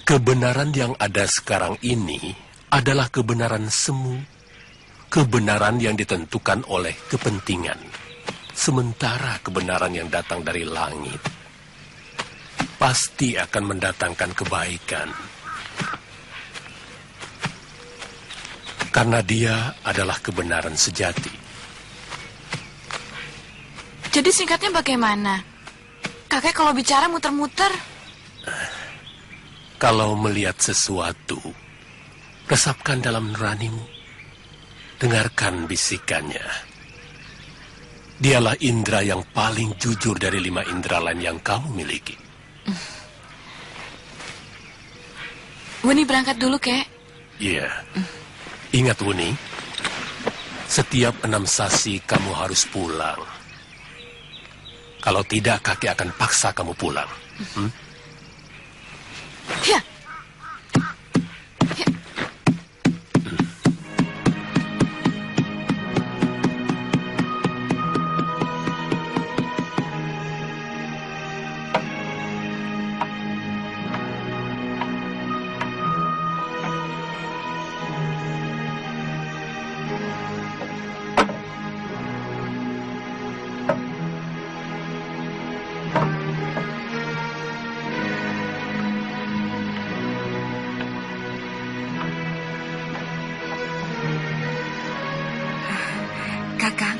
Kebenaran yang ada sekarang ini adalah kebenaran semu, kebenaran yang ditentukan oleh kepentingan. Sementara kebenaran yang datang dari langit pasti akan mendatangkan kebaikan. Karena dia adalah kebenaran sejati. Jadi singkatnya bagaimana? Kakek kalau bicara muter-muter. Kalau melihat sesuatu, resapkan dalam nuranimu. Dengarkan bisikannya. Dialah indera yang paling jujur dari 5 indera lain yang kamu miliki. Wuni berangkat dulu, Kek. Iya. Ingat, Wuni. Setiap 6 sasi kamu harus pulang. Kalau tidak, kakek akan paksa kamu pulang. Ya. Kakang,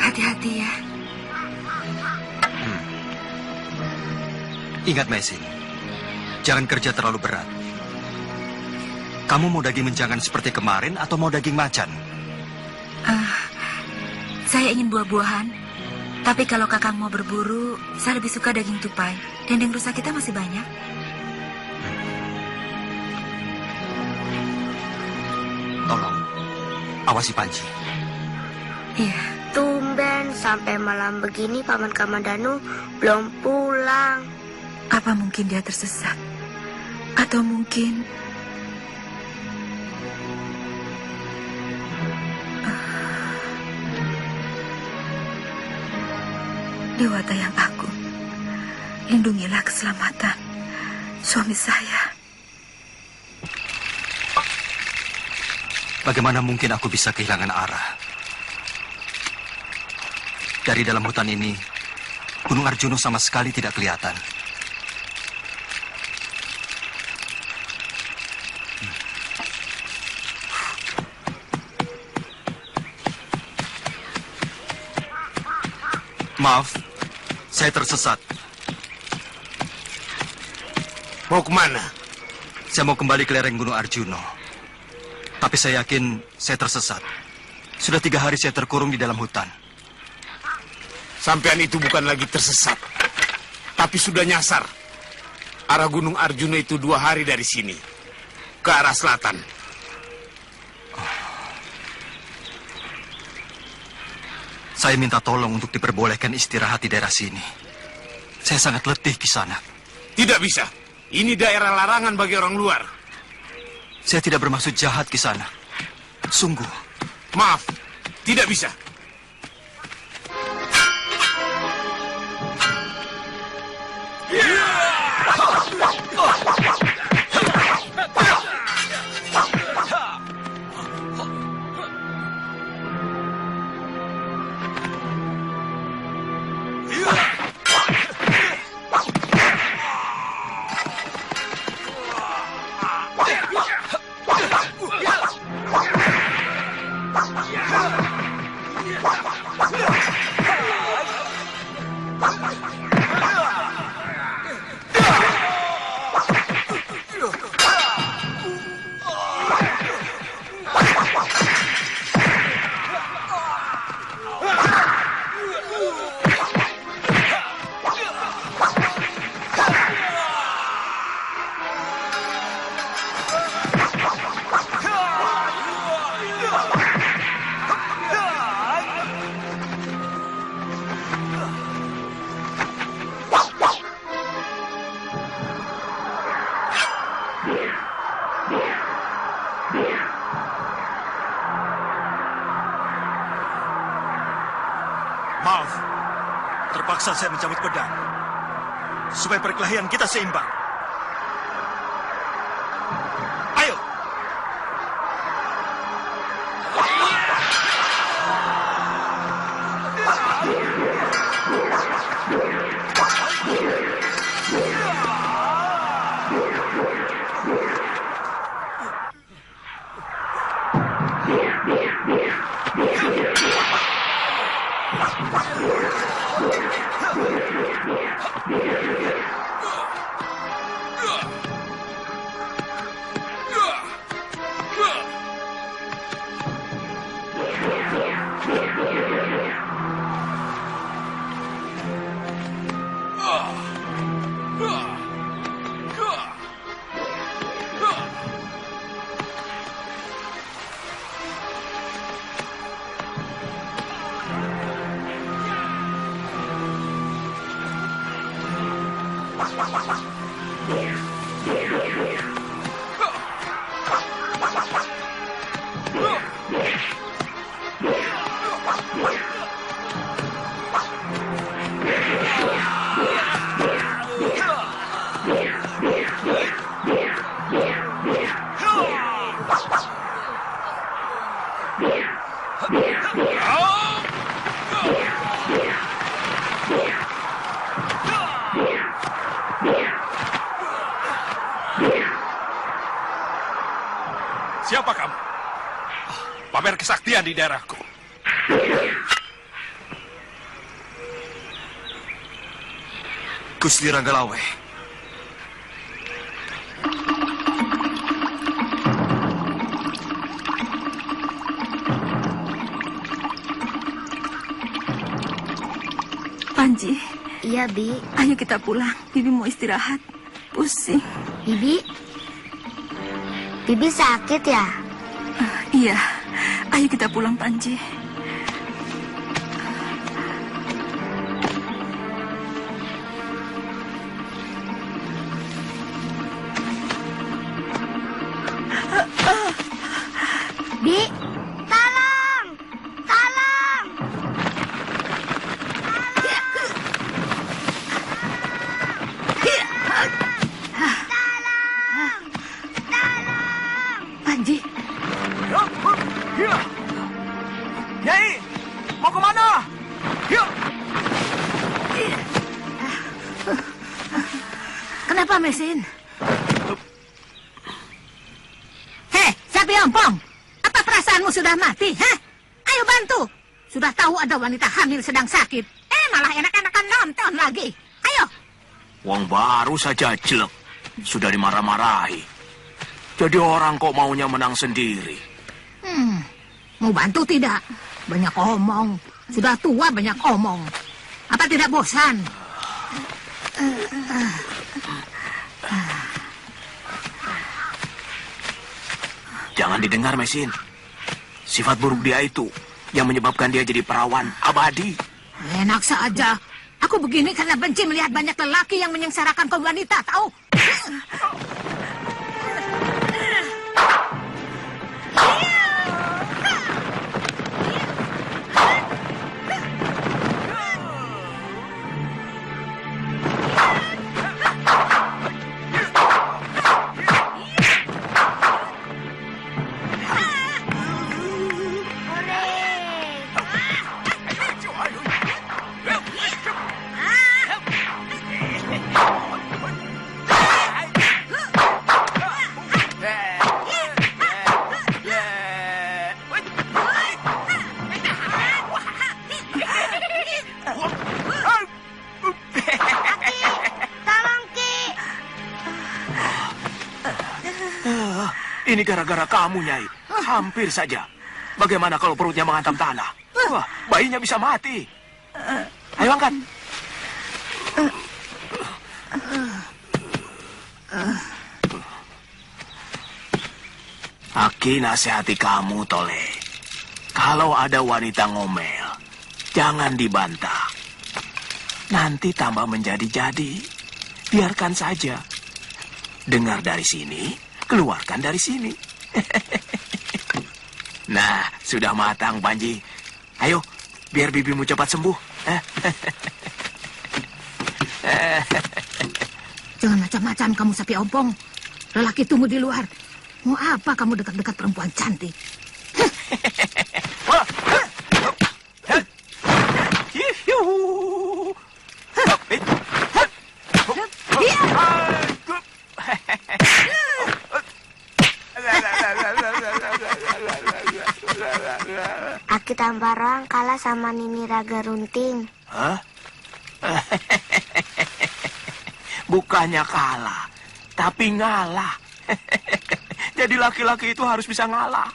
hati-hati ya. Ingat, Mesin, jangan kerja terlalu berat. Kamu mau daging menjangan seperti kemarin atau mau daging macan? Saya ingin buah-buahan. Tapi kalau kakang mau berburu, saya lebih suka daging tupai. Dendeng rusa kita masih banyak. Tolong, awasi Panji. Iya. Tumben sampai malam begini Paman Kamandanu belum pulang. Apa mungkin dia tersesat? Atau mungkin... Dewa Tayang Agung, lindungilah keselamatan suami saya. Bagaimana mungkin aku bisa kehilangan arah? Dari dalam hutan ini, Gunung Arjuna sama sekali tidak kelihatan. Maaf, saya tersesat. Mau kemana? Saya mau kembali ke lereng Gunung Arjuna. Tapi saya yakin saya tersesat. Sudah 3 hari saya terkurung di dalam hutan. Sampean itu bukan lagi tersesat, tapi sudah nyasar. Arah Gunung Arjuna itu 2 hari dari sini, ke arah selatan. Saya minta tolong untuk diperbolehkan istirahat di daerah sini. Saya sangat letih di sana. Tidak bisa. Ini daerah larangan bagi orang luar. Saya tidak bermaksud jahat di sana. Sungguh. Maaf, tidak bisa. Maaf, terpaksa saya mencabut pedang supaya perkelahian kita seimbang. Siapa kamu? Pamer kesaktian di daerahku. Gusti Ranggalawe. Panji, Iya, Bi. ayo kita pulang. Bibi mau istirahat. Pusing. Bibi? Bibi sakit ya? Iya, ayo kita pulang, Panji. Bi, tolong! Tolong! Panji, Nyai, mau kemana? Yuk. kenapa mesin? Hei, Sapi Ompong, apa perasaanmu sudah mati? Hah? Ayo bantu. Sudah tahu ada wanita hamil sedang sakit. Malah enak-enakan nonton lagi. Ayo. Wong baru saja jelek. Sudah dimarah-marahi. Jadi orang kok maunya menang sendiri. Mau bantu tidak? Banyak omong. Sudah tua banyak omong. Apa tidak bosan? Jangan didengar, Mesin. Sifat buruk dia itu yang menyebabkan dia jadi perawan abadi. Enak saja. Aku begini karena benci melihat banyak lelaki yang menyengsarakan kaum wanita, tahu? Ini gara-gara kamu, Nyai. Hampir saja. Bagaimana kalau perutnya menghantam tanah? Wah, bayinya bisa mati. Ayo angkat. Aki nasihati kamu, Tole. Kalau ada wanita ngomel, jangan dibantah. Nanti tambah menjadi-jadi. Biarkan saja. Dengar dari sini, keluarkan dari sini. Nah, sudah matang, Panji. Ayo, biar bibimu cepat sembuh. Jangan macam-macam kamu, Sapi Ompong. Lelaki tunggu di luar. Mau apa kamu dekat-dekat perempuan cantik? Aki Tambarang kalah sama Nini Raga Runting. Hah? Bukannya kalah, tapi ngalah. Jadi laki-laki itu harus bisa ngalah.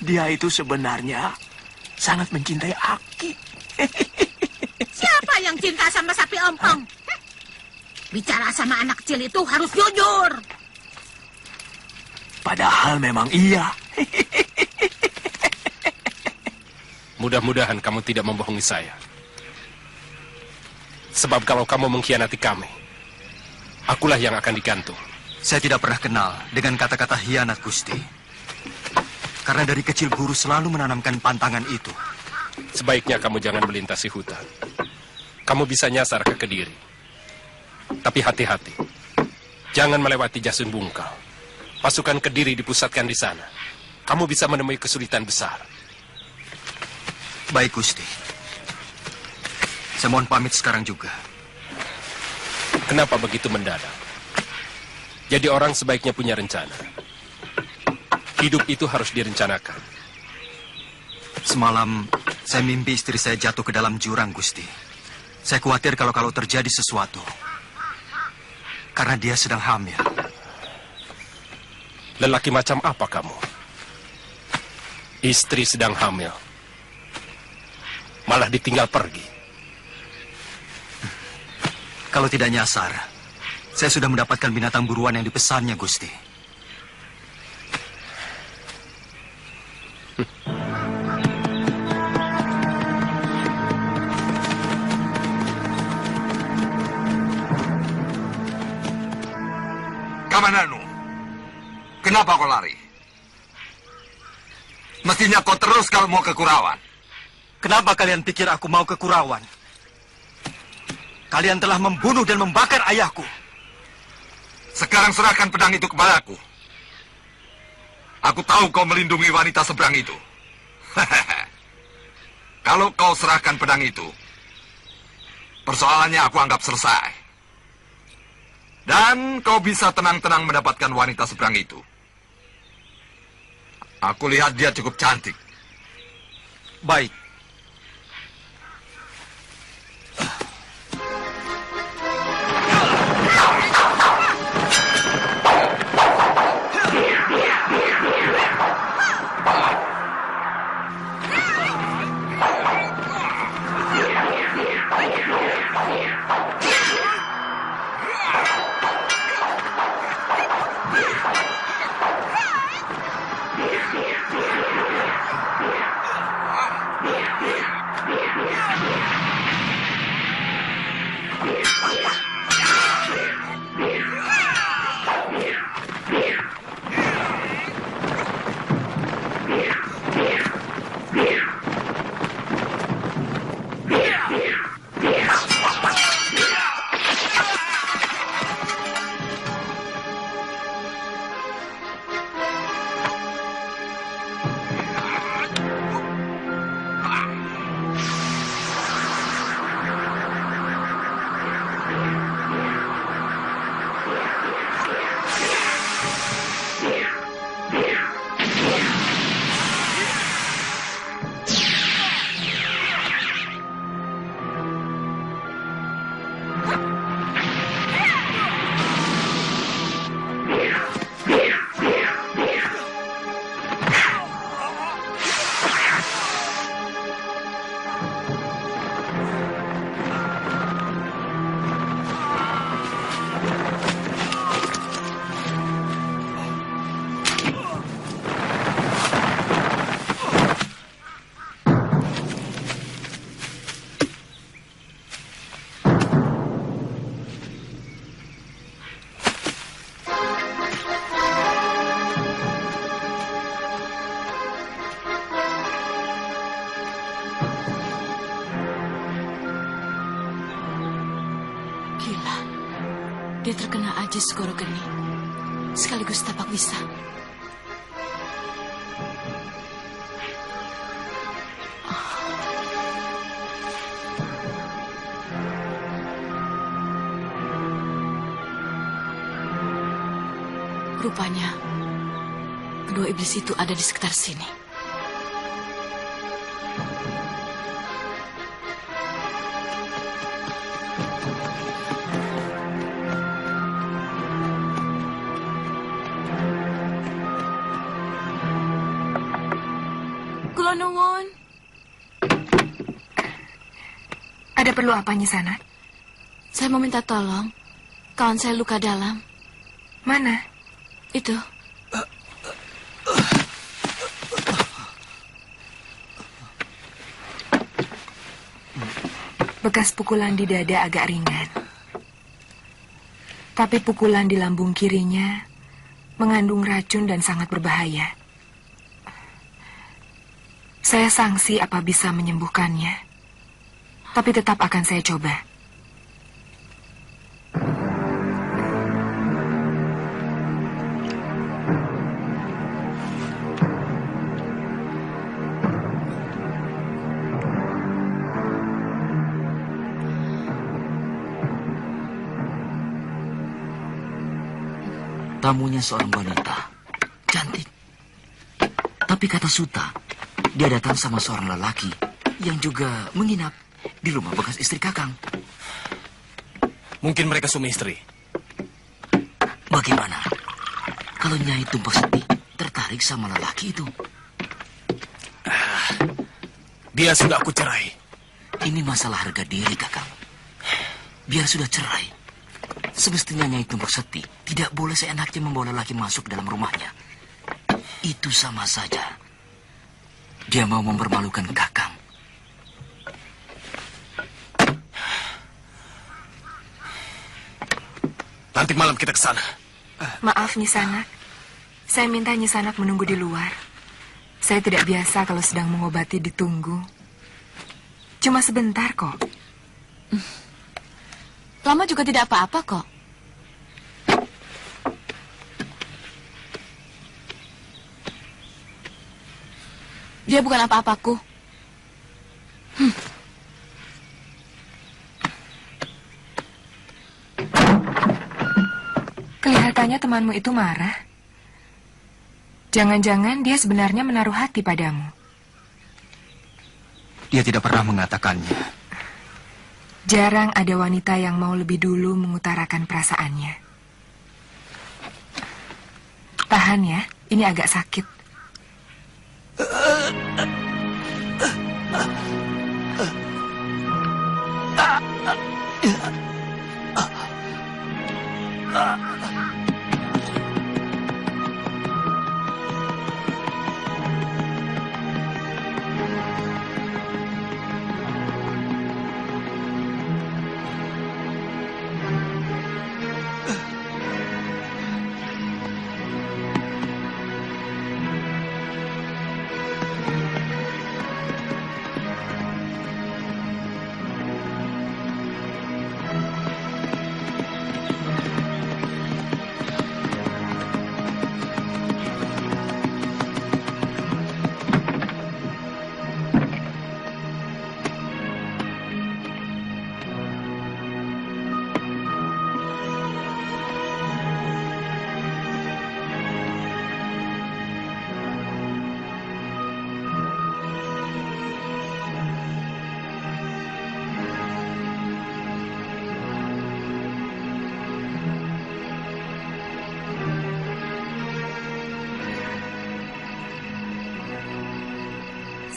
Dia itu sebenarnya sangat mencintai Aki. Siapa yang cinta sama Sapi Ompong? Bicara sama anak kecil itu harus jujur. Padahal memang iya. Mudah-mudahan kamu tidak membohongi saya. Sebab kalau kamu mengkhianati kami, akulah yang akan digantung. Saya tidak pernah kenal dengan kata-kata hianat, Gusti. Karena dari kecil guru selalu menanamkan pantangan itu. Sebaiknya kamu jangan melintasi hutan. Kamu bisa nyasar ke Kediri. Tapi hati-hati. Jangan melewati Jasun Bungkal. Pasukan Kediri dipusatkan di sana. Kamu bisa menemui kesulitan besar. Baik, Gusti. Saya mohon pamit sekarang juga. Kenapa begitu mendadak? Jadi orang sebaiknya punya rencana. Hidup itu harus direncanakan. Semalam saya mimpi istri saya jatuh ke dalam jurang, Gusti. Saya khawatir kalau terjadi sesuatu. Karena dia sedang hamil. Lelaki macam apa kamu? Istri sedang hamil. Malah ditinggal pergi. Kalau tidak nyasar, saya sudah mendapatkan binatang buruan yang dipesannya, Gusti. Kamandanu, kenapa kau lari? Mestinya kau terus kalau mau ke Kurawan. Kenapa kalian pikir aku mau ke Kurawan? Kalian telah membunuh dan membakar ayahku. Sekarang serahkan pedang itu kepadaku. Aku tahu kau melindungi wanita seberang itu. Kalau kau serahkan pedang itu, persoalannya aku anggap selesai. Dan kau bisa tenang-tenang mendapatkan wanita seberang itu. Aku lihat dia cukup cantik. Baik. Dia terkena ajis Goro Geni, sekaligus tapak bisa. Rupanya, kedua iblis itu ada di sekitar sini. Nuwun. Ada perlu apa Nyisana? Saya mau minta tolong. Kawan saya luka dalam. Mana? Itu. Bekas pukulan di dada agak ringan. Tapi pukulan di lambung kirinya mengandung racun dan sangat berbahaya. Saya sangsi apa bisa menyembuhkannya. Tapi tetap akan saya coba. Tamunya seorang wanita, cantik. Tapi kata Suta, dia datang sama seorang lelaki yang juga menginap di rumah bekas istri Kakang. Mungkin mereka suami istri. Bagaimana kalau Nyai Tumpak Seti tertarik sama lelaki itu? Dia sudah aku cerai. Ini masalah harga diri, Kakang. Biar sudah cerai, semestinya Nyai Tumpak Seti tidak boleh seenaknya membawa lelaki masuk ke dalam rumahnya. Itu sama saja dia mau mempermalukan Kakang. Nanti malam kita ke sana. Maaf, Nyisanak. Saya minta Nyisanak menunggu di luar. Saya tidak biasa kalau sedang mengobati ditunggu. Cuma sebentar kok. Lama juga tidak apa-apa kok. Dia bukan apa-apaku. Kelihatannya temanmu itu marah. Jangan-jangan dia sebenarnya menaruh hati padamu. Dia tidak pernah mengatakannya. Jarang ada wanita yang mau lebih dulu mengutarakan perasaannya. Tahan ya, ini agak sakit.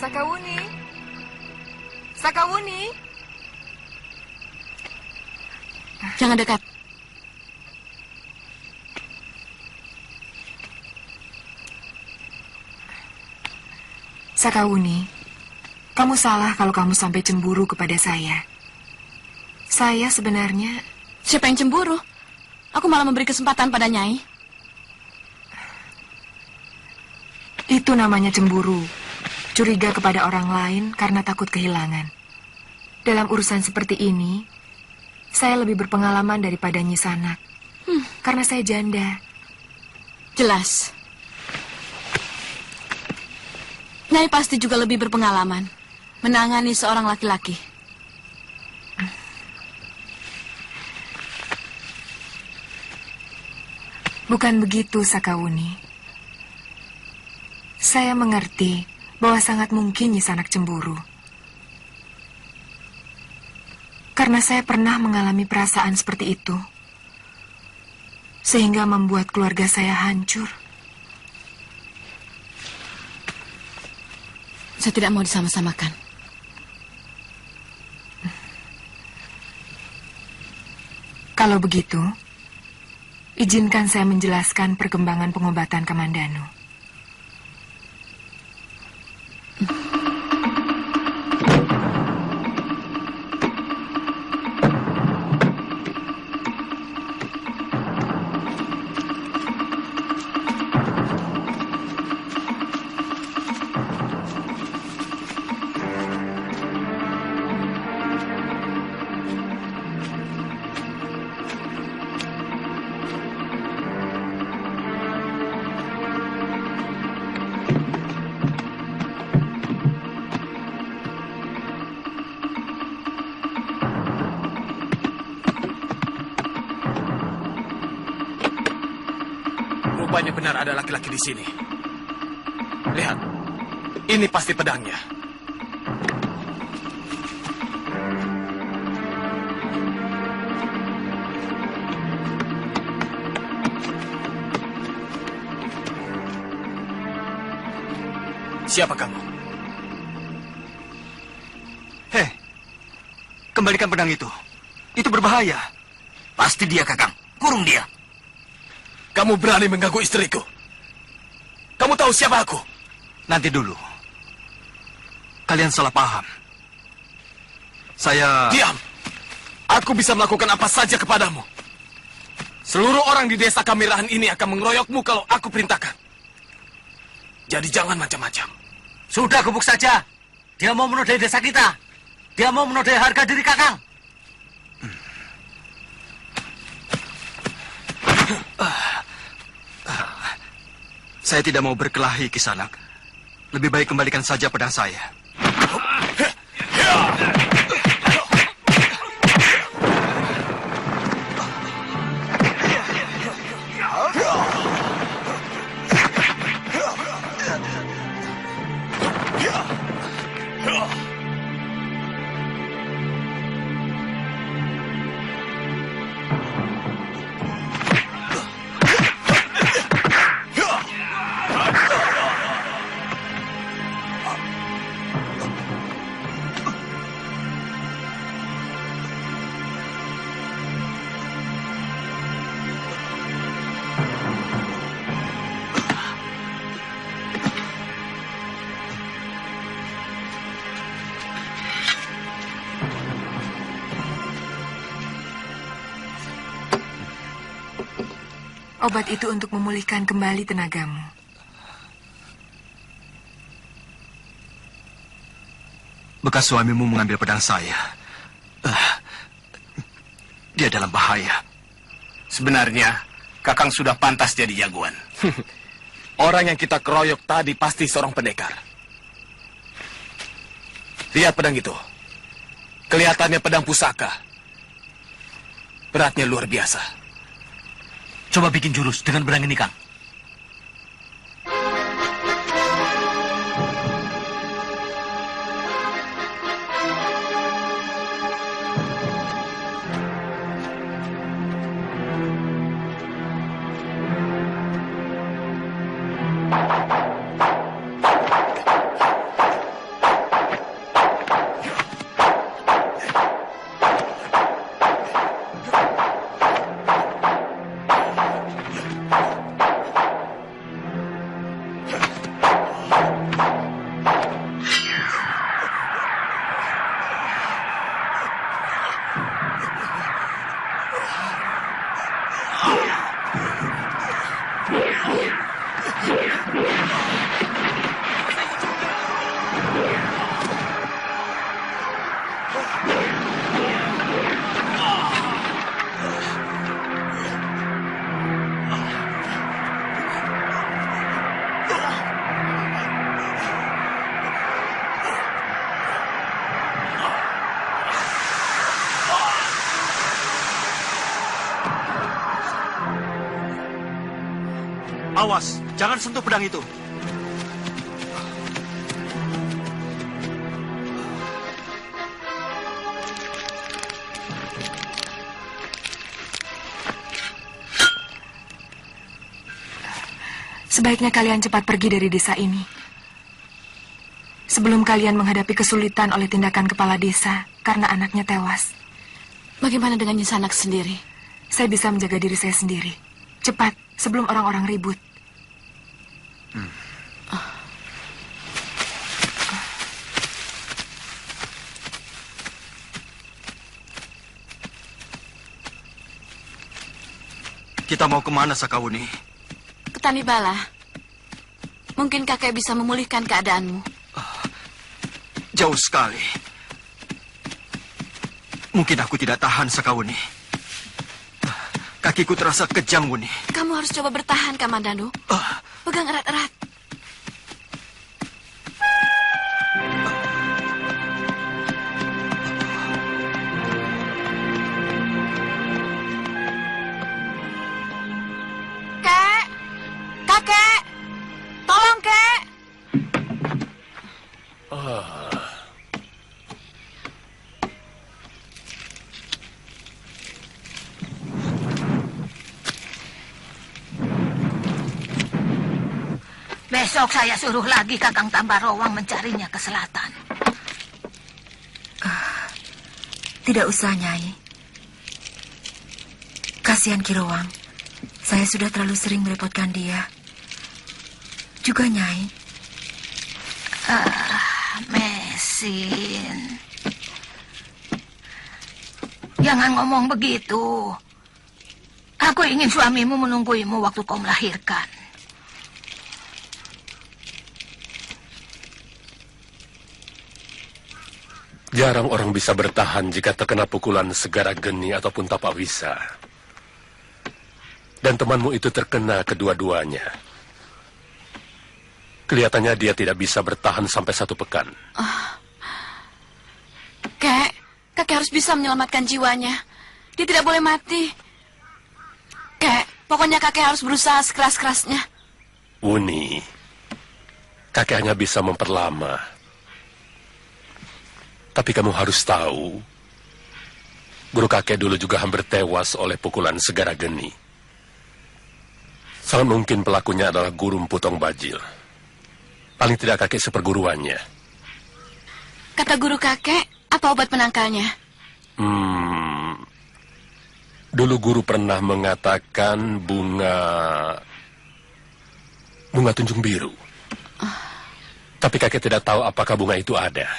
Sakawuni. Sakawuni. Jangan dekat. Sakawuni, kamu salah kalau kamu sampai cemburu kepada saya. Saya sebenarnya... Siapa yang cemburu? Aku malah memberi kesempatan pada Nyai. Itu namanya cemburu. Curiga kepada orang lain karena takut kehilangan. Dalam urusan seperti ini, saya lebih berpengalaman daripada Nyisanak. Karena saya janda. Jelas. Nyai pasti juga lebih berpengalaman menangani seorang laki-laki. Bukan begitu, Sakawuni. Saya mengerti bahwa sangat mungkin Nyisanak cemburu. Karena saya pernah mengalami perasaan seperti itu. Sehingga membuat keluarga saya hancur. Saya tidak mau disama-samakan. Kalau begitu, izinkan saya menjelaskan perkembangan pengobatan Kamandanu. Rupanya benar ada laki-laki di sini. Lihat, ini pasti pedangnya. Siapa kamu? Hei, kembalikan pedang itu. Itu berbahaya. Pasti dia, Kakang. Kurung dia. Kamu berani mengganggu istriku? Kamu tahu siapa aku? Nanti dulu. Kalian salah paham. Saya... Diam! Aku bisa melakukan apa saja kepadamu. Seluruh orang di desa Kamirahan ini akan mengeroyokmu kalau aku perintahkan. Jadi jangan macam-macam. Sudah, gebuk saja. Dia mau menodai desa kita. Dia mau menodai harga diri Kakang. Saya tidak mau berkelahi, Kisanak. Lebih baik kembalikan saja pedang saya. Obat itu untuk memulihkan kembali tenagamu. Bekas suamimu mengambil pedang saya. Dia dalam bahaya. Sebenarnya, Kakang sudah pantas jadi jagoan. Orang yang kita keroyok tadi pasti seorang pendekar. Lihat pedang itu. Kelihatannya pedang pusaka. Beratnya luar biasa. Coba bikin jurus dengan pedang ini, Kang. Awas, jangan sentuh pedang itu. Sebaiknya kalian cepat pergi dari desa ini. Sebelum kalian menghadapi kesulitan oleh tindakan kepala desa karena anaknya tewas. Bagaimana dengan Nyisanak sendiri? Saya bisa menjaga diri saya sendiri. Cepat, sebelum orang-orang ribut. Kita mau kemana, Sakawuni? Ke Tanibala. Mungkin kakek bisa memulihkan keadaanmu. Jauh sekali. Mungkin aku tidak tahan, Sakawuni. Kakiku terasa kejam, Wuni. Kamu harus coba bertahan, Kamandanu. Pegang erat-erat. Besok saya suruh lagi Kakang Tambarowang mencarinya ke selatan. Tidak usah, Nyai. Kasihan Kirowang. Saya sudah terlalu sering merepotkan dia. Juga Nyai. Mesin. Jangan ngomong begitu. Aku ingin suamimu menungguimu waktu kau melahirkan. Jarang orang bisa bertahan jika terkena pukulan Segara Geni ataupun Tapawisa. Dan temanmu itu terkena kedua-duanya. Kelihatannya dia tidak bisa bertahan sampai 1 pekan. Kakek harus bisa menyelamatkan jiwanya. Dia tidak boleh mati. Pokoknya kakek harus berusaha sekeras-kerasnya. Wuni, kakek hanya bisa memperlama. Tapi kamu harus tahu, guru kakek dulu juga hampir tewas oleh pukulan Segara Geni. Sangat mungkin pelakunya adalah Guru Mputong Bajil. Paling tidak kakek seperguruannya. Kata guru kakek, apa obat penangkalnya? Dulu guru pernah mengatakan bunga tunjung biru. Tapi kakek tidak tahu apakah bunga itu ada.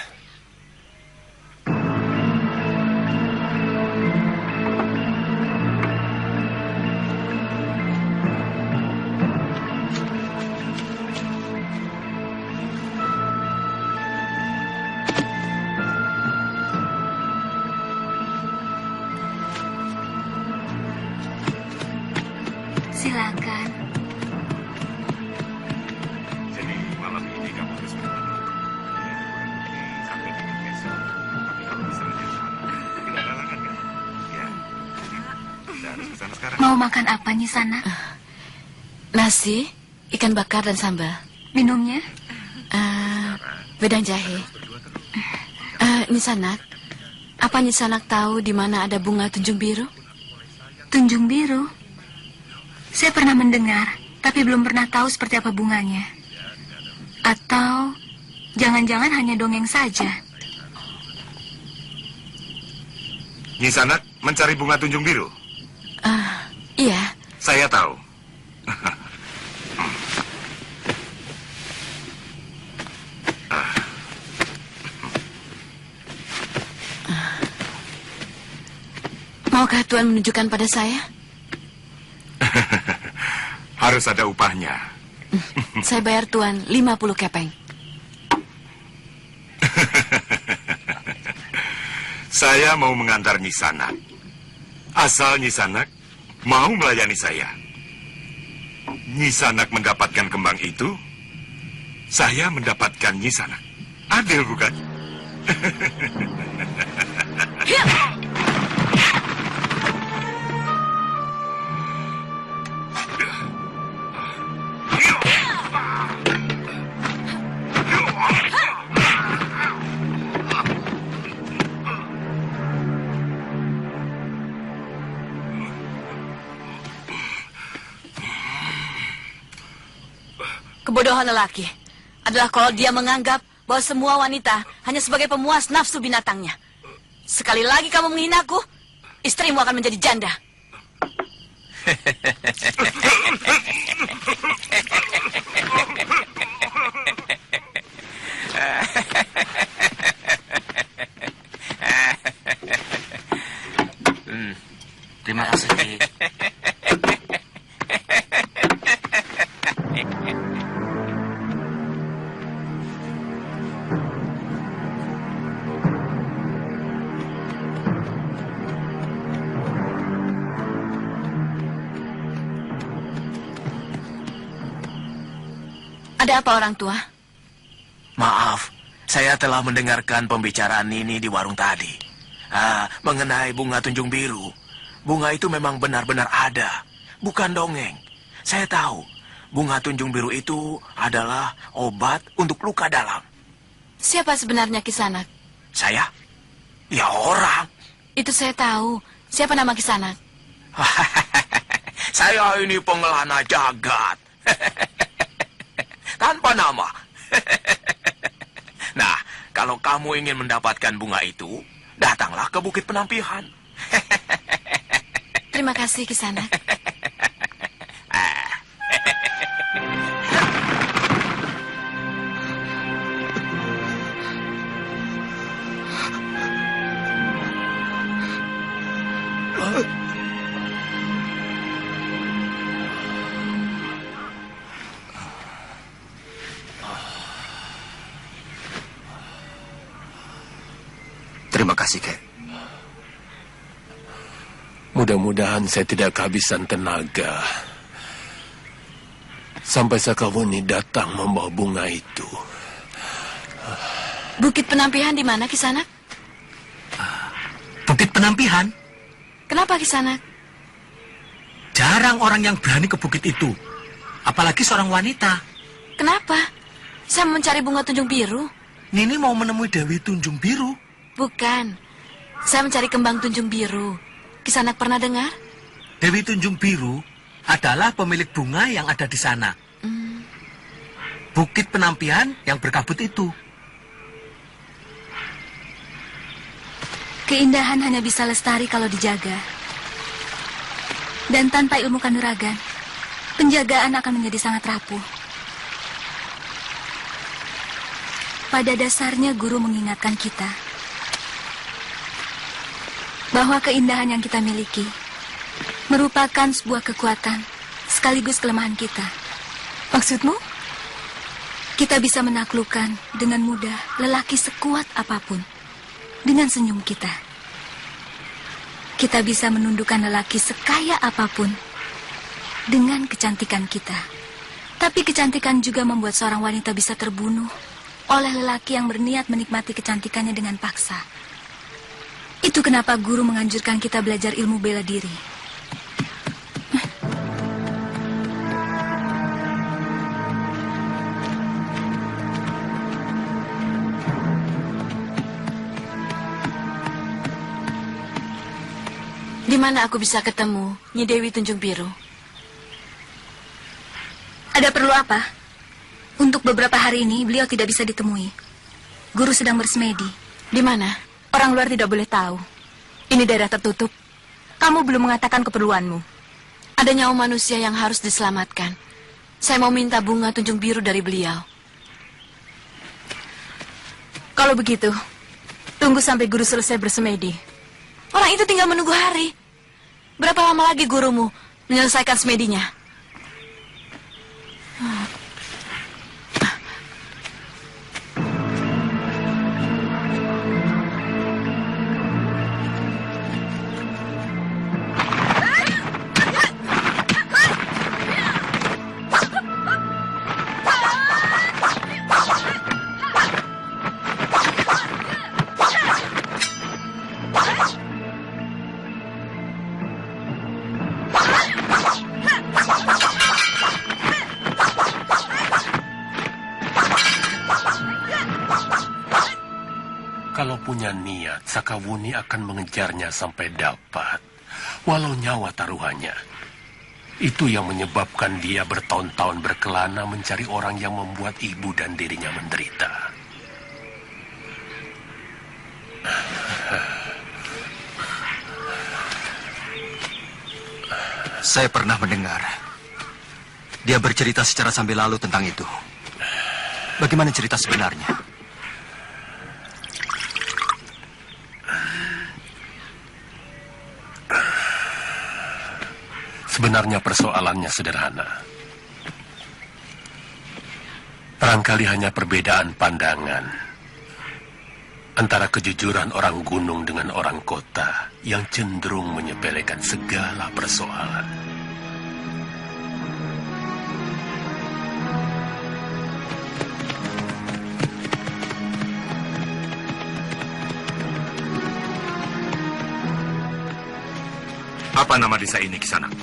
Silakan. Jadi malam ini kamu harus bertemu. Sampai dengan besok. Tapi kalau bisa lebih sana, tidak ada halangan kan? Ya. Kita harus ke sana sekarang. Mau makan apa, Nyisana? Nasi, ikan bakar dan sambal. Minumnya? Wedang jahe. Nyisanak, apa Nyisanak tahu di mana ada bunga tunjung biru? Tunjung biru? Saya pernah mendengar, tapi belum pernah tahu seperti apa bunganya. Atau jangan-jangan hanya dongeng saja. Nyisanak mencari bunga tunjung biru? Iya. Saya tahu. Maukah Tuan menunjukkan pada saya? Harus ada upahnya. Saya bayar Tuan 50 kepeng. Saya mau mengantar Nyisanak. Asal Nyisanak mau melayani saya. Nyisanak mendapatkan kembang itu, saya mendapatkan Nyisanak. Adil bukan? Kebodohan lelaki adalah kalau dia menganggap bahwa semua wanita hanya sebagai pemuas nafsu binatangnya. Sekali lagi kamu menghinaku, istrimu akan menjadi janda. Terima kasih. Ada apa orang tua? Maaf, saya telah mendengarkan pembicaraan Nini di warung tadi. Mengenai bunga tunjung biru. Bunga itu memang benar-benar ada, bukan dongeng. Saya tahu, bunga tunjung biru itu adalah obat untuk luka dalam. Siapa sebenarnya Kisanak? Saya? Ya orang. Itu saya tahu. Siapa nama Kisanak? Saya ini pengelana jagat. tanpa nama. Nah, kalau kamu ingin mendapatkan bunga itu, datanglah ke Bukit Penampihan. Terima kasih, Kisanak. Terima kasih, Kek. Mudah-mudahan saya tidak kehabisan tenaga. Sampai Sakawuni datang membawa bunga itu. Bukit Penampihan di mana, Kisanak? Bukit Penampihan? Kenapa, Kisanak? Jarang orang yang berani ke bukit itu. Apalagi seorang wanita. Kenapa? Saya mau mencari bunga tunjung biru. Nini mau menemui Dewi Tunjung Biru. Bukan. Saya mencari kembang tunjung biru. Kisanak pernah dengar? Dewi Tunjung Biru adalah pemilik bunga yang ada di sana. Bukit Penampihan yang berkabut itu. Keindahan hanya bisa lestari kalau dijaga. Dan tanpa ilmu kanuragan, penjagaan akan menjadi sangat rapuh. Pada dasarnya guru mengingatkan kita bahwa keindahan yang kita miliki merupakan sebuah kekuatan sekaligus kelemahan kita. Maksudmu? Kita bisa menaklukkan dengan mudah lelaki sekuat apapun dengan senyum kita. Kita bisa menundukkan lelaki sekaya apapun dengan kecantikan kita. Tapi kecantikan juga membuat seorang wanita bisa terbunuh oleh lelaki yang berniat menikmati kecantikannya dengan paksa. Itu kenapa guru menganjurkan kita belajar ilmu bela diri. Di mana aku bisa ketemu Nyi Dewi Tunjung Biru? Ada perlu apa? Untuk beberapa hari ini beliau tidak bisa ditemui. Guru sedang bersemedi. Di mana? Orang luar tidak boleh tahu. Ini daerah tertutup. Kamu belum mengatakan keperluanmu. Ada nyawa manusia yang harus diselamatkan. Saya mau minta bunga tunjung biru dari beliau. Kalau begitu, tunggu sampai guru selesai bersemedi. Orang itu tinggal menunggu hari. Berapa lama lagi gurumu menyelesaikan semedinya? Kalau punya niat, Sakawuni akan mengejarnya sampai dapat, walau nyawa taruhannya. Itu yang menyebabkan dia bertahun-tahun berkelana mencari orang yang membuat ibu dan dirinya menderita. Saya pernah mendengar. Dia bercerita secara sambil lalu tentang itu. Bagaimana cerita sebenarnya? Sebenarnya persoalannya sederhana. Barangkali hanya perbedaan pandangan antara kejujuran orang gunung dengan orang kota yang cenderung menyepelekan segala persoalan. Apa nama desa ini, Kisanak?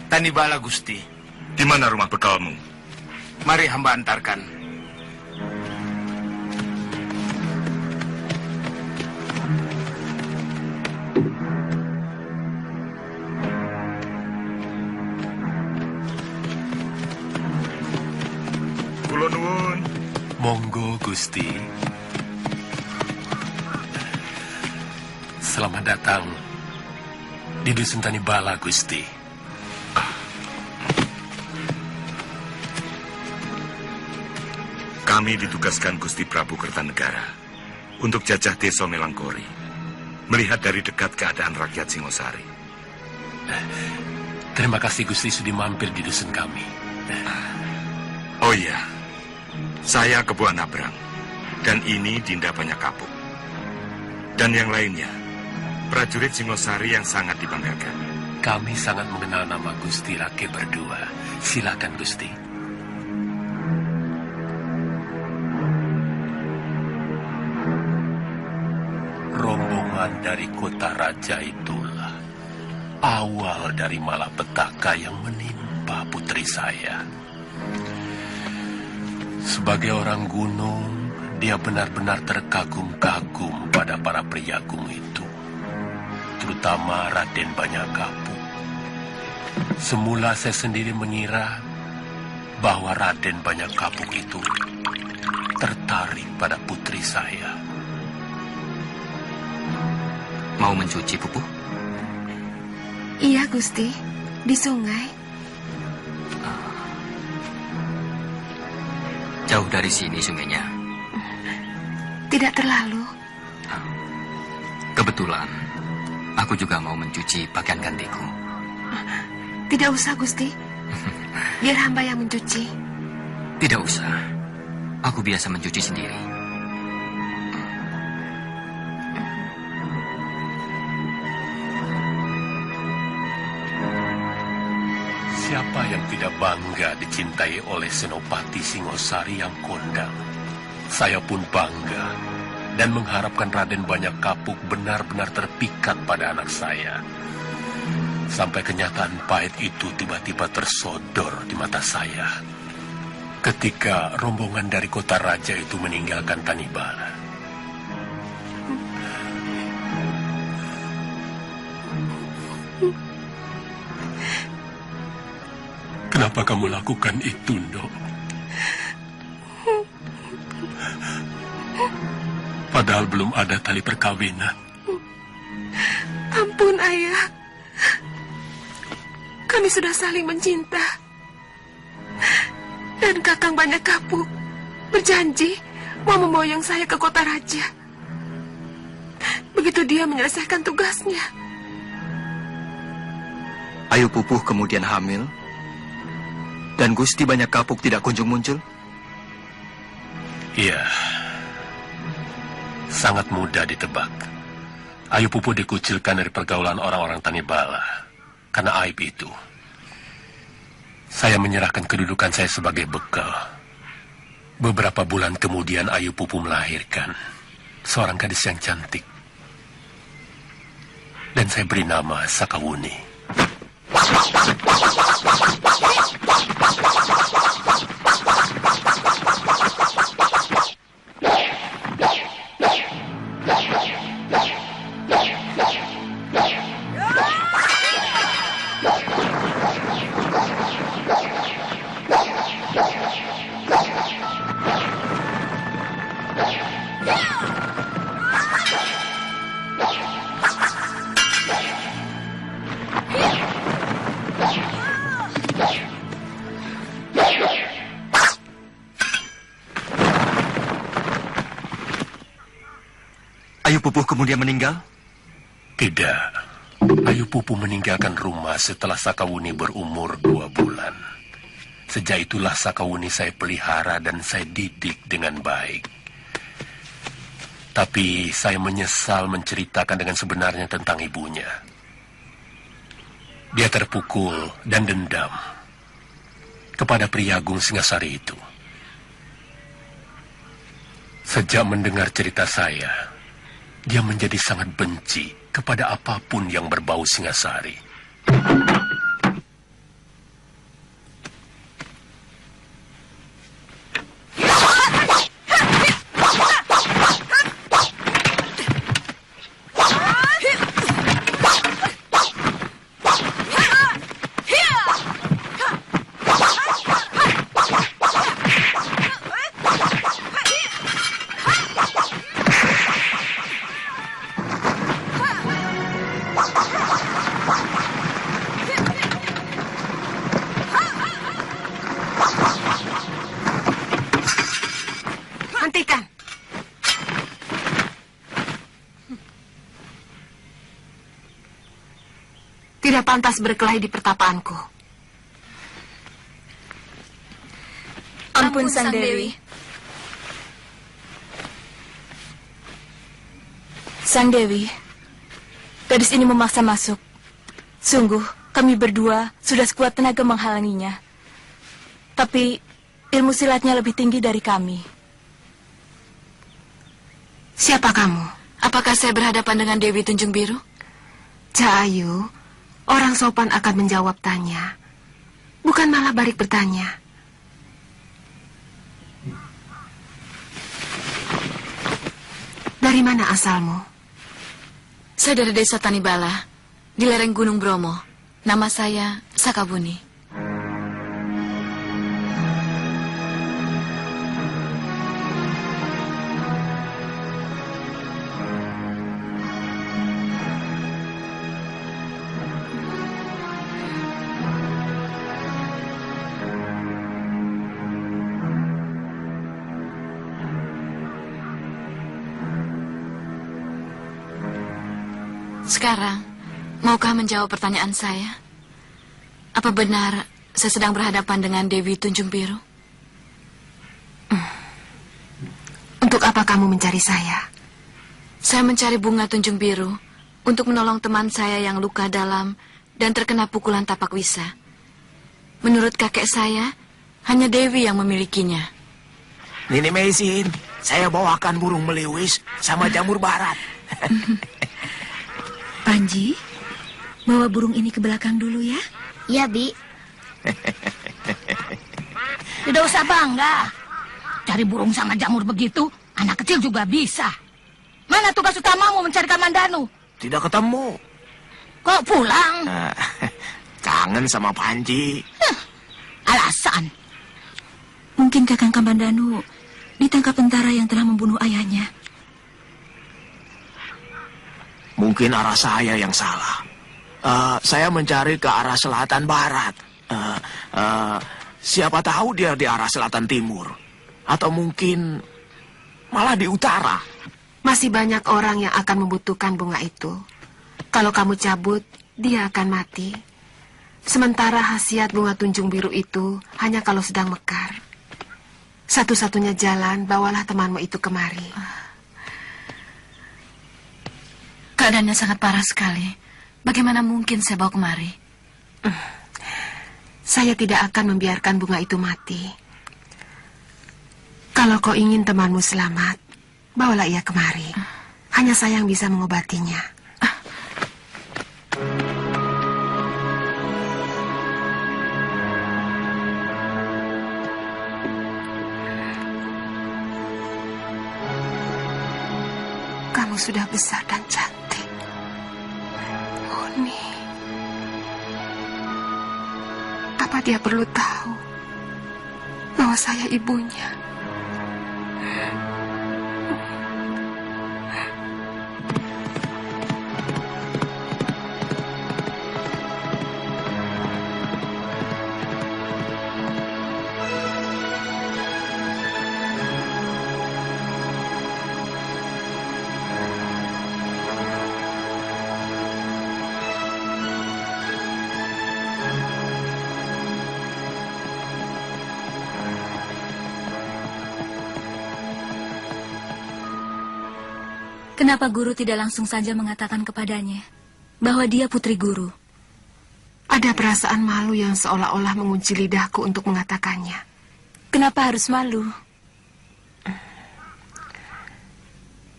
Tanibala, Gusti. Di mana rumah bekalmu? Mari hamba antarkan. Gusti. Selamat datang di Dusun Tanibala, Gusti. Kami ditugaskan Gusti Prabu Kertanegara untuk jajah desa Melangkori, melihat dari dekat keadaan rakyat Singosari. Terima kasih Gusti sudah mampir di dusun kami. Oh iya, saya Kebu Anabrang, dan ini Dinda Banyak Kapuk. Dan yang lainnya, prajurit Singosari yang sangat dibanggakan. Kami sangat mengenal nama Gusti Rake berdua. Silakan Gusti. Rombongan dari kota raja itulah awal dari malapetaka yang menimpa putri saya. Sebagai orang gunung, dia benar-benar terkagum-kagum pada para priagung itu, terutama Raden Banyak Kapuk. Semula saya sendiri mengira bahwa Raden Banyak Kapuk itu tertarik pada putri saya. Mau mencuci, Pupu? Iya, Gusti. Di sungai. Jauh dari sini sungainya. Tidak terlalu. Kebetulan, aku juga mau mencuci pakaian gantiku. Tidak usah, Gusti. Biar hamba yang mencuci. Tidak usah. Aku biasa mencuci sendiri. Siapa yang tidak bangga dicintai oleh Senopati Singosari yang kondang? Saya pun bangga dan mengharapkan Raden Banyak Kapuk benar-benar terpikat pada anak saya. Sampai kenyataan pahit itu tiba-tiba tersodor di mata saya ketika rombongan dari kota raja itu meninggalkan Tanibala. Kenapa kamu lakukan itu, Ndok? Padahal belum ada tali perkawinan. Ampun, Ayah. Kami sudah saling mencinta. Dan Kakang Banyak Kapuk berjanji mau memboyong saya ke kota raja. Begitu dia menyelesaikan tugasnya. Ayu Pupuh kemudian hamil, dan Gusti Banyak Kapuk tidak kunjung muncul? Iya. Sangat mudah ditebak. Ayu Pupuh dikucilkan dari pergaulan orang-orang Tanibala karena aib itu. Saya menyerahkan kedudukan saya sebagai bekal. Beberapa bulan kemudian Ayu Pupuh melahirkan seorang gadis yang cantik. Dan saya beri nama Sakawuni. Ayu Pupuh kemudian meninggal? Tidak. Ayu Pupuh meninggalkan rumah setelah Sakawuni berumur 2 bulan. Sejak itulah Sakawuni saya pelihara dan saya didik dengan baik. Tapi saya menyesal menceritakan dengan sebenarnya tentang ibunya. Dia terpukul dan dendam kepada Priagung Singasari itu. Sejak mendengar cerita saya, dia menjadi sangat benci kepada apapun yang berbau Singasari. Hentikan. Tidak pantas berkelahi di pertapaanku. Ampun, Sang Dewi. Sang Dewi, gadis ini memaksa masuk. Sungguh, kami berdua sudah sekuat tenaga menghalanginya. Tapi ilmu silatnya lebih tinggi dari kami. Siapa kamu? Apakah saya berhadapan dengan Dewi Tunjung Biru? Cahayu, orang sopan akan menjawab tanya. Bukan malah balik bertanya. Dari mana asalmu? Saya dari desa Tanibala, di lereng Gunung Bromo. Nama saya Sakabuni. Sekarang, maukah menjawab pertanyaan saya? Apa benar saya sedang berhadapan dengan Dewi Tunjung Biru? Untuk apa kamu mencari saya? Saya mencari Bunga Tunjung Biru untuk menolong teman saya yang luka dalam dan terkena pukulan tapak wisa. Menurut kakek saya, hanya Dewi yang memilikinya. Nini Maisin, saya bawakan burung meliwis sama jamur barat. Panji, bawa burung ini ke belakang dulu ya. Iya, Bi. Tidak usah bangga. Cari burung sama jamur begitu, anak kecil juga bisa. Mana tugas utamamu mencari Kamandanu? Tidak ketemu. Kok pulang? Kangen sama Panji. Alasan. Mungkin Kakang Kamandanu ditangkap tentara yang telah membunuh ayahnya. Mungkin arah saya yang salah. Saya mencari ke arah selatan barat. Siapa tahu dia di arah selatan timur. Atau mungkin malah di utara. Masih banyak orang yang akan membutuhkan bunga itu. Kalau kamu cabut, dia akan mati. Sementara khasiat bunga Tunjung Biru itu hanya kalau sedang mekar. Satu-satunya jalan, bawalah temanmu itu kemari. Keadaannya sangat parah sekali. Bagaimana mungkin saya bawa kemari? Saya tidak akan membiarkan bunga itu mati. Kalau kau ingin temanmu selamat, bawalah ia kemari. Hanya saya yang bisa mengobatinya. Kamu sudah besar dan cantik. Uni. Apa dia perlu tahu bahwa saya ibunya? Kenapa guru tidak langsung saja mengatakan kepadanya bahwa dia putri guru? Ada perasaan malu yang seolah-olah mengunci lidahku untuk mengatakannya. Kenapa harus malu?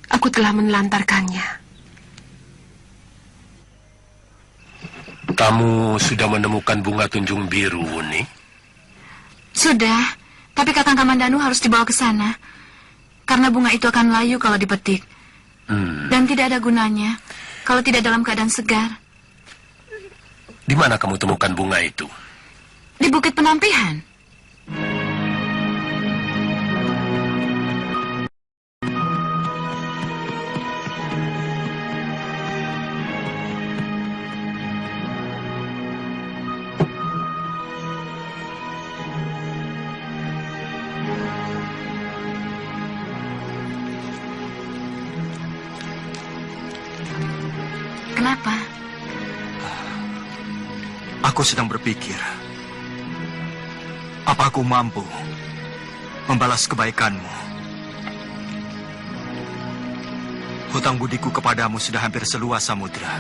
Aku telah menelantarkannya. Kamu sudah menemukan bunga Tunjung Biru, Wuni? Sudah, tapi Kakang Kamandanu harus dibawa ke sana. Karena bunga itu akan layu kalau dipetik. Dan tidak ada gunanya kalau tidak dalam keadaan segar. Di mana kamu temukan bunga itu? Di Bukit Penampihan. Aku sedang berpikir, apa aku mampu membalas kebaikanmu? Hutang budiku kepadamu sudah hampir seluas samudra.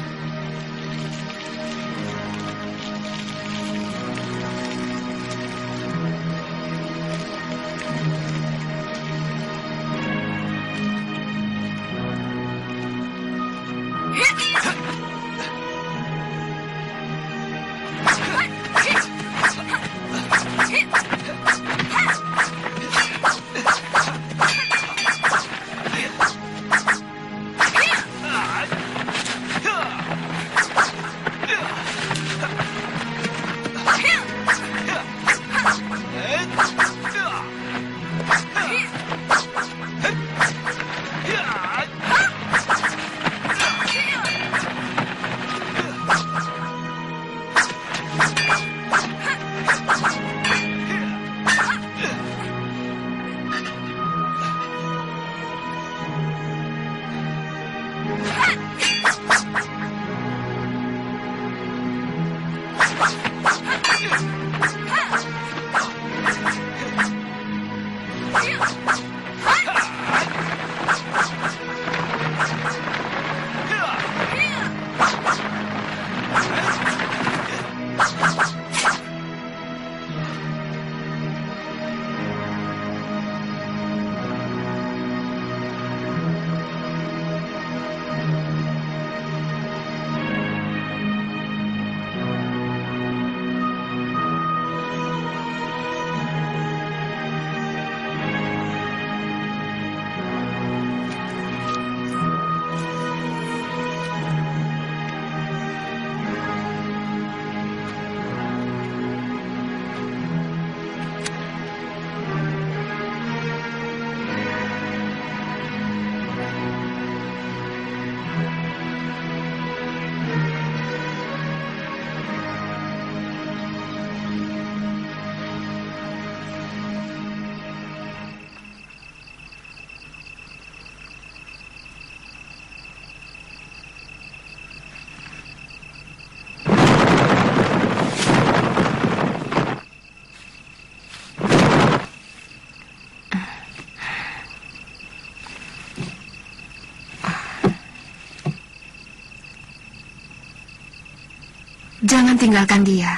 Jangan tinggalkan dia.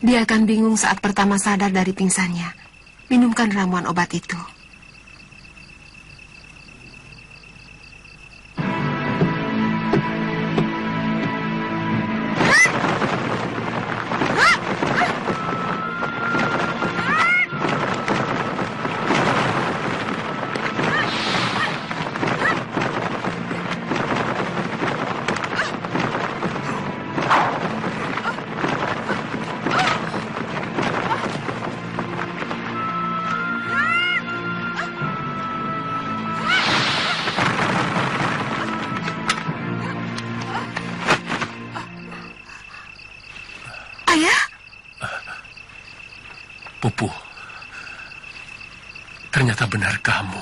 Dia akan bingung saat pertama sadar dari pingsannya. Minumkan ramuan obat itu. Pupu, ternyata benar kamu.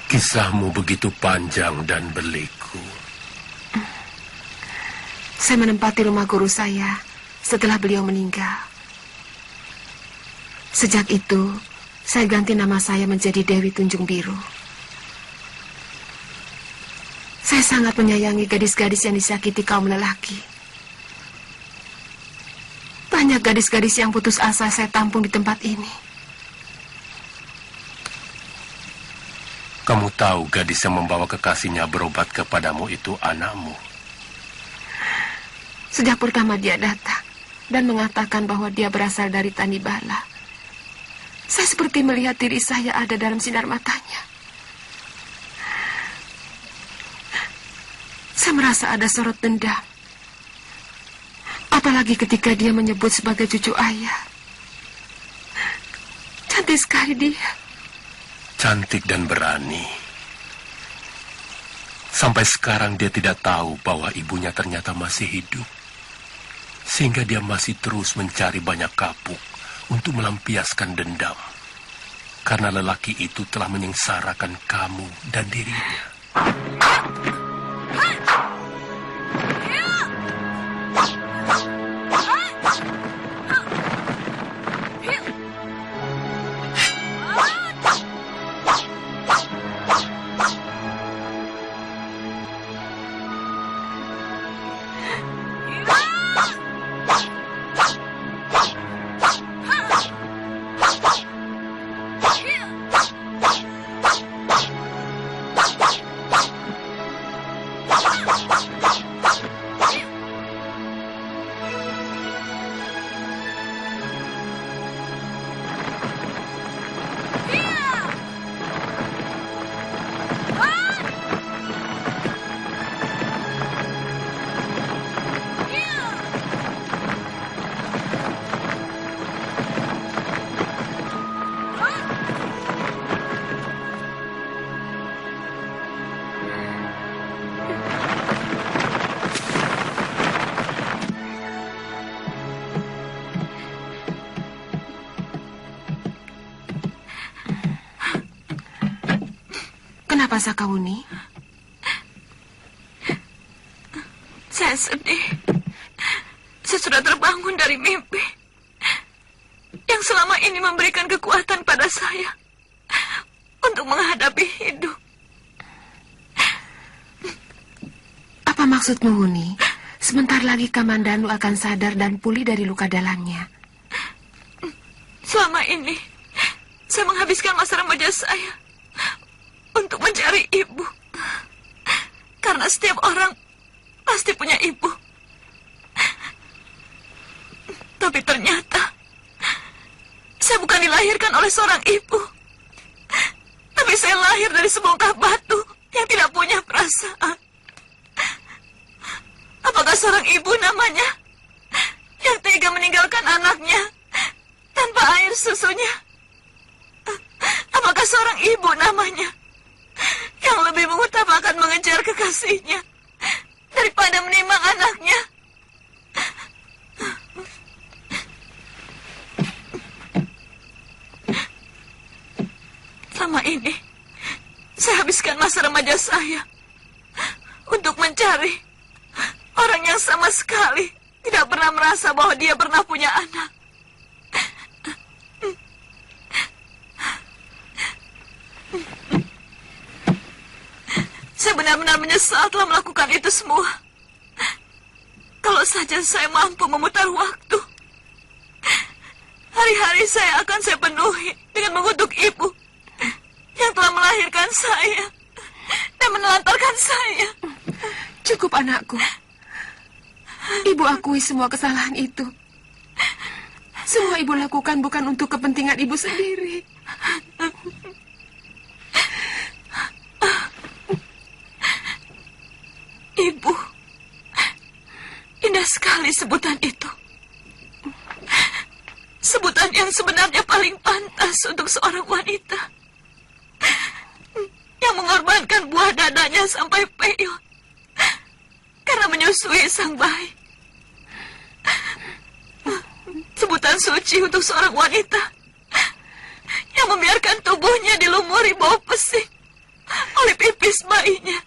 Kisahmu begitu panjang dan berliku. Saya menempati rumah guru saya setelah beliau meninggal. Sejak itu, saya ganti nama saya menjadi Dewi Tunjung Biru. Saya sangat menyayangi gadis-gadis yang disakiti kaum lelaki. Banyak gadis-gadis yang putus asa saya tampung di tempat ini. Kamu tahu gadis yang membawa kekasihnya berobat kepadamu itu anakmu. Sejak pertama dia datang dan mengatakan bahwa dia berasal dari Tanibala, saya seperti melihat diri saya ada dalam sinar matanya. Saya merasa ada sorot dendam. Apalagi ketika dia menyebut sebagai cucu ayah. Cantik sekali dia. Cantik dan berani. Sampai sekarang dia tidak tahu bahwa ibunya ternyata masih hidup. Sehingga dia masih terus mencari banyak kapuk untuk melampiaskan dendam. Karena lelaki itu telah menyengsarakan kamu dan dirinya. Kenapa Sakawuni? Saya sedih. Saya sudah terbangun dari mimpi yang selama ini memberikan kekuatan pada saya untuk menghadapi hidup. Apa maksudmu, Wuni? Sebentar lagi Kamandanu akan sadar dan pulih dari luka dalamnya. Selama ini, saya menghabiskan masa remaja saya untuk mencari ibu. Karena setiap orang pasti punya ibu. Tapi ternyata, saya bukan dilahirkan oleh seorang ibu. Tapi saya lahir dari sebongkah batu yang tidak punya perasaan. Apakah seorang ibu namanya yang tega meninggalkan anaknya tanpa air susunya? Apakah seorang ibu namanya yang lebih mengutamakan mengejar kekasihnya daripada menimang anaknya? Selama ini, saya habiskan masa remaja saya untuk mencari orang yang sama sekali tidak pernah merasa bahwa dia pernah punya anak. Saya benar-benar menyesal telah melakukan itu semua. Kalau saja saya mampu memutar waktu, hari-hari saya akan saya penuhi dengan mengutuk ibu yang telah melahirkan saya dan menelantarkan saya. Cukup, anakku. Ibu akui semua kesalahan itu. Semua ibu lakukan bukan untuk kepentingan ibu sendiri. Ibu, indah sekali sebutan itu. Sebutan yang sebenarnya paling pantas untuk seorang wanita yang mengorbankan buah dadanya sampai peyot karena menyusui sang bayi. Sebutan suci untuk seorang wanita yang membiarkan tubuhnya dilumuri bau pesing oleh pipis bayinya.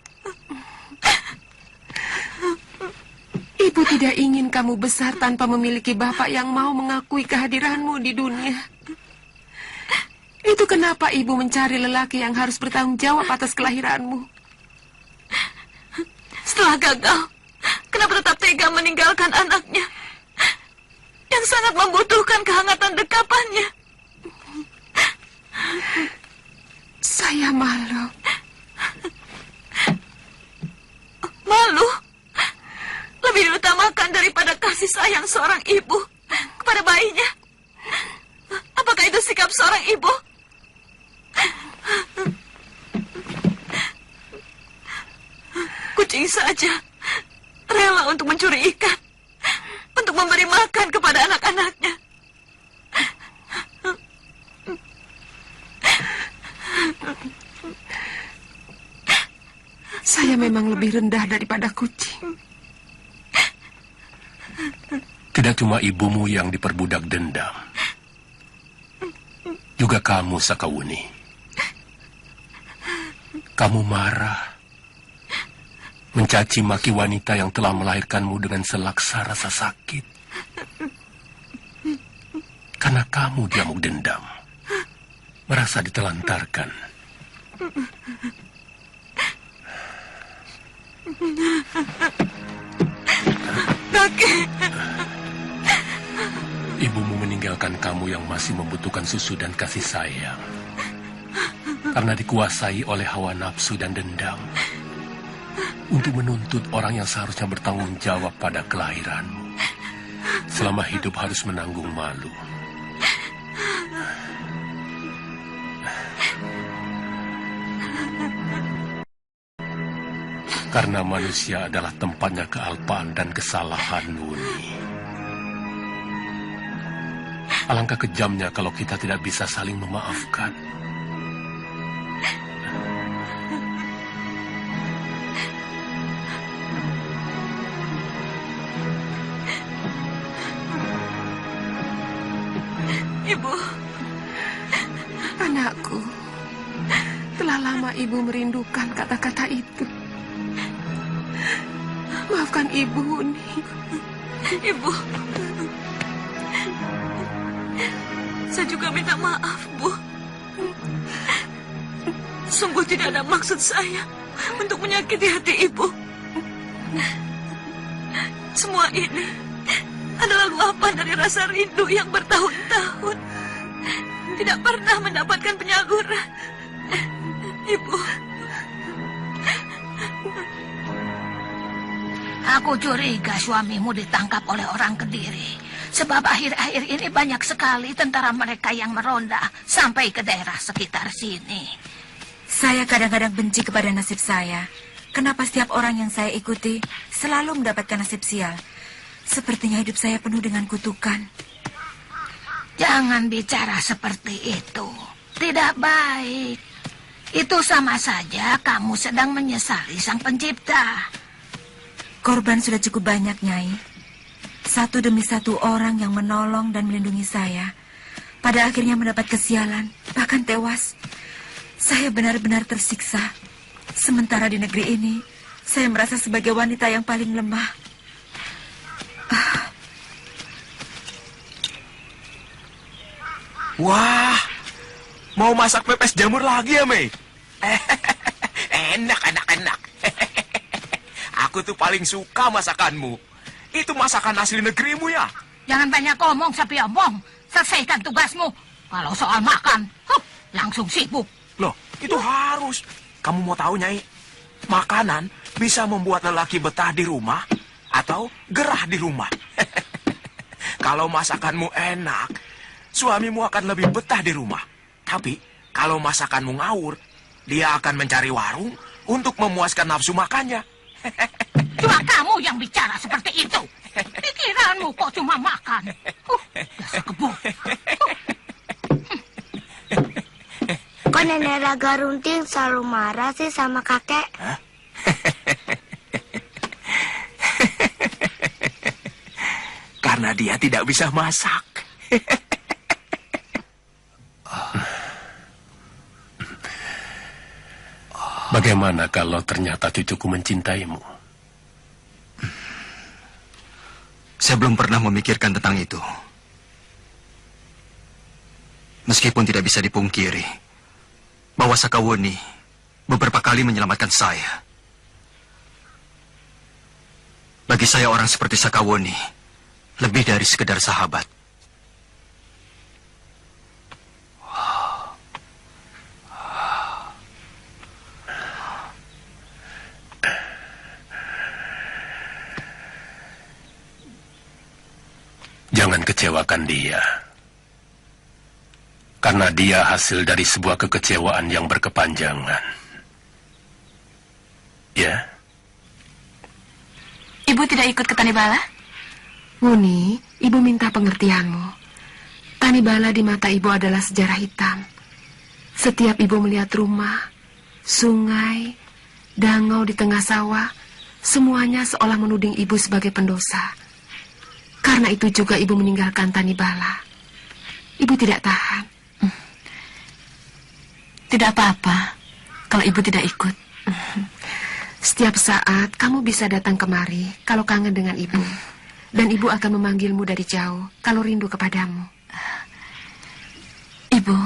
Ibu tidak ingin kamu besar tanpa memiliki bapak yang mau mengakui kehadiranmu di dunia. Itu kenapa ibu mencari lelaki yang harus bertanggung jawab atas kelahiranmu. Setelah gagal, kenapa tetap tega meninggalkan anaknya yang sangat membutuhkan kehangatan dekapannya? Saya malu. Malu? Lebih diutamakan daripada kasih sayang seorang ibu kepada bayinya. Apakah itu sikap seorang ibu? Kucing saja rela untuk mencuri ikan untuk memberi makan kepada anak-anaknya. Saya memang lebih rendah daripada kucing. Tidak cuma ibumu yang diperbudak dendam. Juga kamu, Sakawuni. Kamu marah mencaci maki wanita yang telah melahirkanmu dengan selaksa rasa sakit. Karena kamu diamuk dendam, merasa ditelantarkan. Kakek. Ibumu meninggalkan kamu yang masih membutuhkan susu dan kasih sayang. Karena dikuasai oleh hawa nafsu dan dendam. Untuk menuntut orang yang seharusnya bertanggung jawab pada kelahiranmu. Selama hidup harus menanggung malu. Karena manusia adalah tempatnya kealpaan dan kesalahan murni. Alangkah kejamnya kalau kita tidak bisa saling memaafkan. Ibu, anakku, telah lama ibu merindukan kata-kata itu. Maafkan ibu, Uni. Ibu. Saya juga minta maaf, Bu. Sungguh tidak ada maksud saya untuk menyakiti hati Ibu. Semua ini adalah luapan dari rasa rindu yang bertahun-tahun. Tidak pernah mendapatkan penyaluran. Ibu. Aku curiga suamimu ditangkap oleh orang Kediri. Sebab akhir-akhir ini banyak sekali tentara mereka yang meronda sampai ke daerah sekitar sini. Saya kadang-kadang benci kepada nasib saya. Kenapa setiap orang yang saya ikuti selalu mendapatkan nasib sial? Sepertinya hidup saya penuh dengan kutukan. Jangan bicara seperti itu. Tidak baik. Itu sama saja kamu sedang menyesali Sang Pencipta. Korban sudah cukup banyak, Nyai. Satu demi satu orang yang menolong dan melindungi saya, pada akhirnya mendapat kesialan, bahkan tewas. Saya benar-benar tersiksa. Sementara di negeri ini, saya merasa sebagai wanita yang paling lemah. Wah, mau masak pepes jamur lagi ya, Mei? Enak. Aku tuh paling suka masakanmu. Itu masakan asli negerimu ya? Jangan banyak ngomong, Sapi Ompong. Selesaikan tugasmu. Kalau soal makan, langsung sibuk. Loh, itu harus. Kamu mau tahu, Nyai? Makanan bisa membuat lelaki betah di rumah atau gerah di rumah. Kalau masakanmu enak, suamimu akan lebih betah di rumah. Tapi, kalau masakanmu ngawur, dia akan mencari warung untuk memuaskan nafsu makannya. Cuma kamu yang bicara seperti itu. Pikiranmu kok cuma makan. Dasar kebo. Kok Nenek Raga Runting selalu marah sih sama kakek? Karena dia tidak bisa masak. Bagaimana kalau ternyata cucuku mencintaimu? Saya belum pernah memikirkan tentang itu. Meskipun tidak bisa dipungkiri bahwa Sakawuni beberapa kali menyelamatkan saya. Bagi saya orang seperti Sakawuni lebih dari sekedar sahabat. Jangan kecewakan dia. Karena dia hasil dari sebuah kekecewaan yang berkepanjangan. Ya? Ibu tidak ikut ke Tanibala? Muni, ibu minta pengertianmu. Tanibala di mata ibu adalah sejarah hitam. Setiap ibu melihat rumah, sungai, dangau di tengah sawah, semuanya seolah menuding ibu sebagai pendosa. Karena itu juga ibu meninggalkan Tanibala. Ibu tidak tahan. Tidak apa-apa kalau ibu tidak ikut. Setiap saat kamu bisa datang kemari kalau kangen dengan ibu. Dan ibu akan memanggilmu dari jauh kalau rindu kepadamu. Ibu.